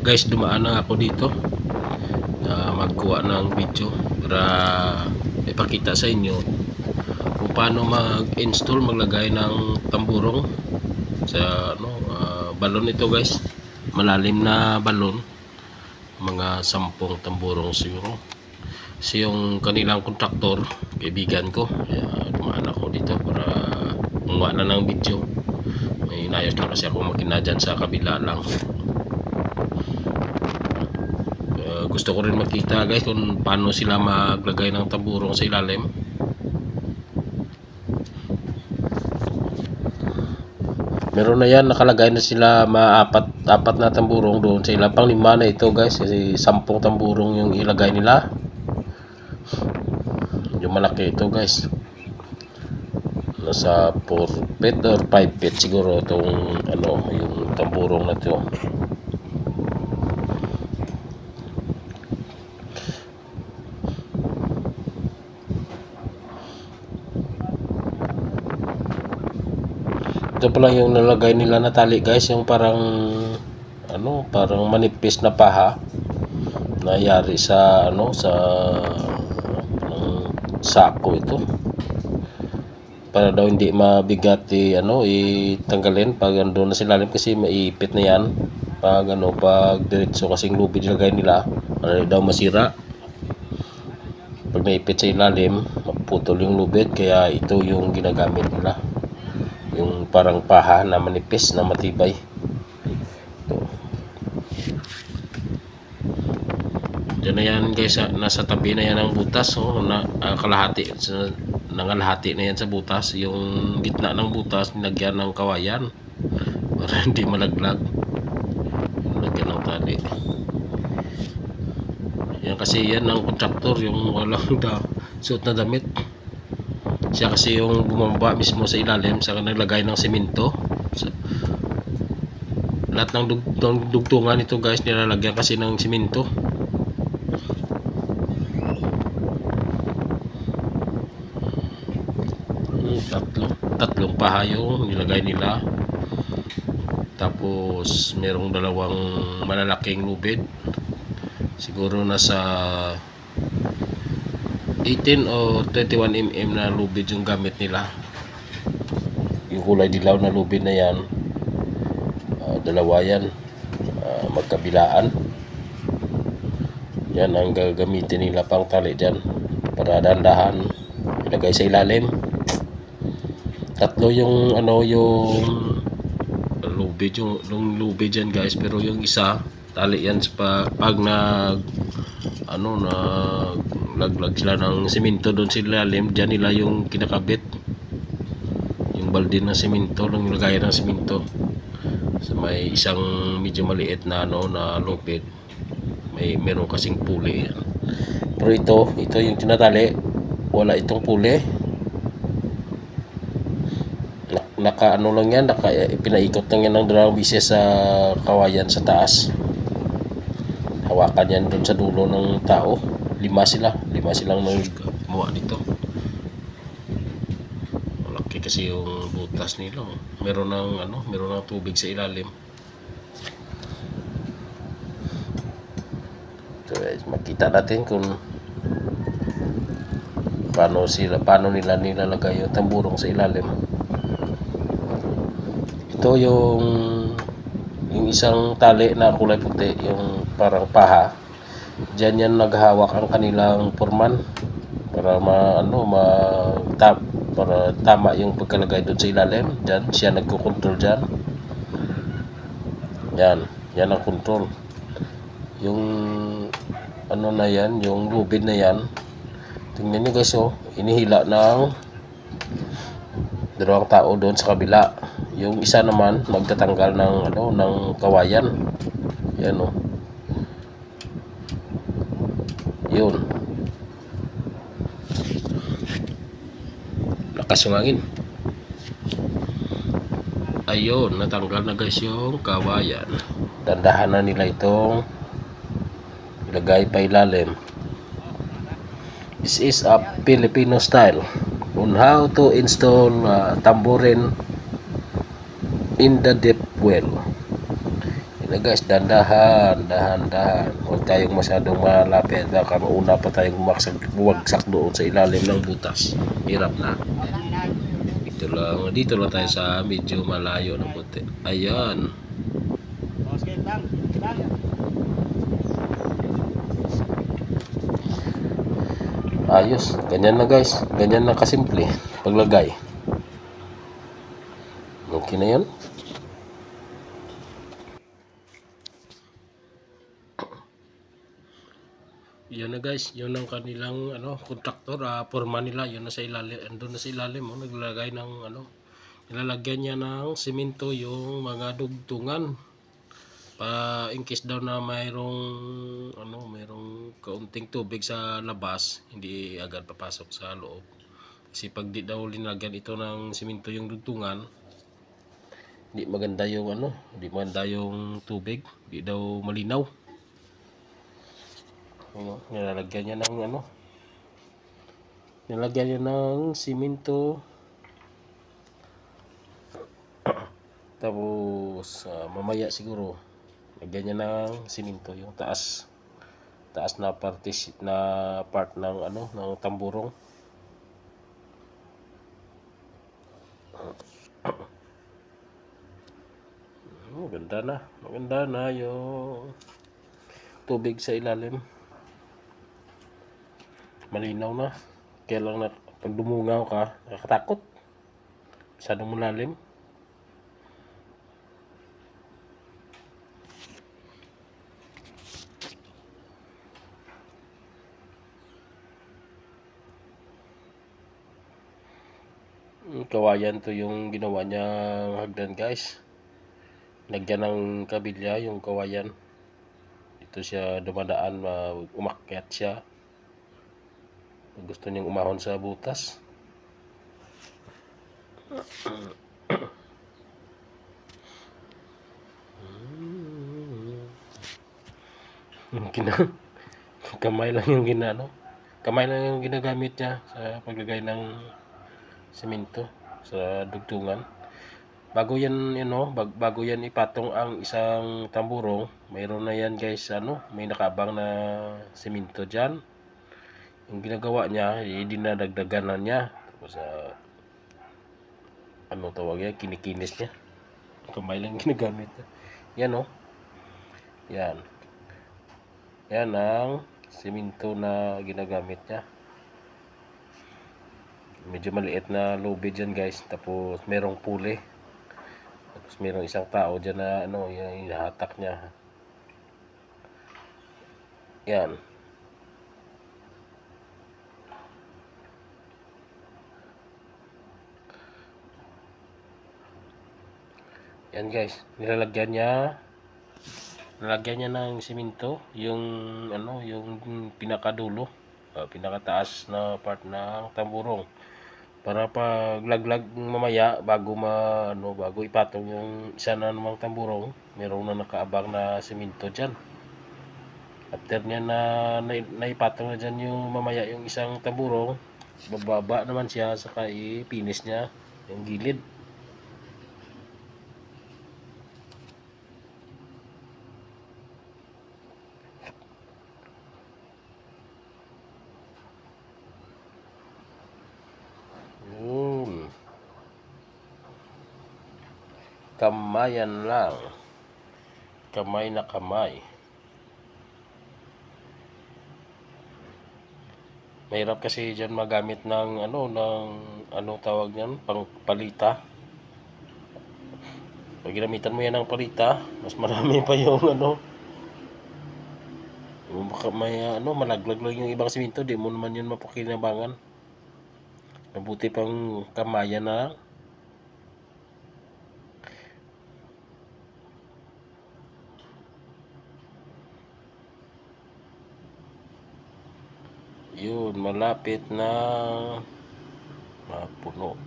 Guys, dumaan na ako dito magkuha ng video para ipakita sa inyo kung paano mag-install, maglagay ng tamburong sa balon. Ito guys, malalim na balon, mga 10 tamburong siguro. So yung kanilang kontraktor, kaibigan ko, dumaan ako dito para gumawa na ng video. May inayos na kasi ako makina dyan sa kabila lang. Gusto ko rin makita guys kung paano sila maglagay ng tamburong sa ilalim. Meron na yan, nakalagay na sila apat na tamburong doon sa ilang. Pang 5 na ito guys, kasi 10 tamburong yung ilagay nila. Yung malaki ito guys, nasa 4 feet or 5 feet siguro itong yung tamburong na ito. Ito pala yung nalagay nila na tali guys, yung parang parang manipis na paha na yari sa sako ito, para daw hindi mabigat itanggalin pag doon na silalim, kasi maipit na yan pag pag diretso, kasing lubid nilagay nila daw masira pag naipit sa ilalim, maputol yung lubid. Kaya ito yung ginagamit nila, yung parang paha na manipis na matibay. Diyan na yan guys, nasa tabi na yan ang butas. Kalahati, nangalahati na yan sa butas. Yung gitna ng butas nilagyan ng kawayan para hindi malaglag, nilagyan ng tali. Yan kasi yan ang kontraktor, yung walang suot na damit. Siya kasi yung bumaba mismo sa ilalim, sa naglagay ng semento. Lahat ng dugtungan ito guys, nilalagyan kasi ng semento. Tatlong paha yung nilagay nila. Tapos merong 2 malalaking lubid, siguro nasa 18 o 21 mm na lubid yung gamit nila. Yung kulay dilaw na lubid na yan, 2 yan, magkabilaan. Yan ang gagamitin nila pang tali dyan, para dandahan ilagay sa ilalim. 3 yung yung lubid dyan guys, pero yung isa tali yan pag naglaglag sila ng semento doon sa ilalim. Dyan nila yung kinakabit, yung balde ng semento, yung nilagay ng semento. So may isang medyo maliit na na lubid, meron kasing puli yan. Pero ito yung tinatali, wala itong puli. Lang yan, pinaikot lang yan ng 2 bisis sa kawayan sa taas. Hawakan yan doon sa dulo ng tao. 5 silang gumawa dito. Malaki kasi yung butas nila. Meron ng tubig sa ilalim. So guys, makita natin kung paano nila nilalagay yung tamburong sa ilalim. Ito yung isang tali na kulay puti, yung parang paha. Diyan yan naghawak ang kanilang foreman para para tama yung pagkalagay doon sa ilalim. Diyan siya nagko-control dyan. Yan ang control. Yung na yan, yung lubid na yan, tingnan nyo guys, inihila ng 2 tao doon sa kabila. Yung isa naman magtatanggal ng kawayan. Yan yun, lakas yung hangin. Ayun, natanggal na guys yung kawayan. Dandahan na nila itong ilagay pa ilalim. This is a Filipino style on how to install tambourine in the deep well. Ina guys, dahan-dahan, dahan-dahan. Huwag tayong masyadong malapit. Baka mauna pa tayong bumagsak doon sa ilalim ng butas. Hirap na. Dito lang tayo sa medyo malayo na konti. Ayan. Ayos. Ganyan na guys. Ganyan na kasimple. Paglagay. Okay na yan. Yan na guys, yun ang kanilang kontraktor, forma nila, yun na sa ilalim, andun na sa ilalim, naglagay ng nilalagyan niya ng simento yung mga dugtungan para in case daw na mayroong kaunting tubig sa labas, hindi agad papasok sa loob. Kasi pag di daw linagyan ito ng simento yung dugtungan, hindi maganda yung tubig, hindi daw malinaw. Nilalagyan niya ng nilagyan niya ng simento. Tapos mamaya siguro lagyan niya ng simento yung taas na part ng ng tamburong. Maganda na yung tubig sa ilalim. Malinaw na. Kaya lang pag dumungaw ka, nakakatakot. Masyadong malalim. Kawayan to yung ginawa niyang hagdan guys. Lagyan ng kabilya yung kawayan. Dito siya dumadaan, umakyat siya. Gusto niyang umahon sa butas. Kamay lang yung ginagamit niya sa paglagay ng semento sa dugtungan. Bago yan ipatong ang isang tamburong, mayroon na yan guys, may nakabang na semento diyan. Yung ginagawa niya, dinadagdagan na niya. Tapos tawag yan, kinikinis niya. Kamay lang ginagamit niya. Yan yan ang semento na ginagamit niya. Medyo maliit na lubid dyan guys. Tapos merong puli. Tapos merong isang tao dyan na yung hinahatak niya. Yan. Yan guys, nilagyan niya ng simento yung pinakadulo, pinakataas na part ng tamburong, para pag laglag mamaya bago ipatong yung isa na namang tamburong, meron na nakaabang na simento diyan. After niya na ipatong na diyan yung mamaya yung isang tamburong, bababa naman siya, saka ipinis niya yung gilid. Kamayan lang, kamay na kamay. Mahirap kasi dyan magamit ng tawag niyan, palita. Pag ginamitan mo yan ng palita, mas marami pa yung baka may malaglag lang yung ibang simento, di mo naman yun mapakinabangan. Mabuti pang kamayan na lang. Yun, malapit na mapuno.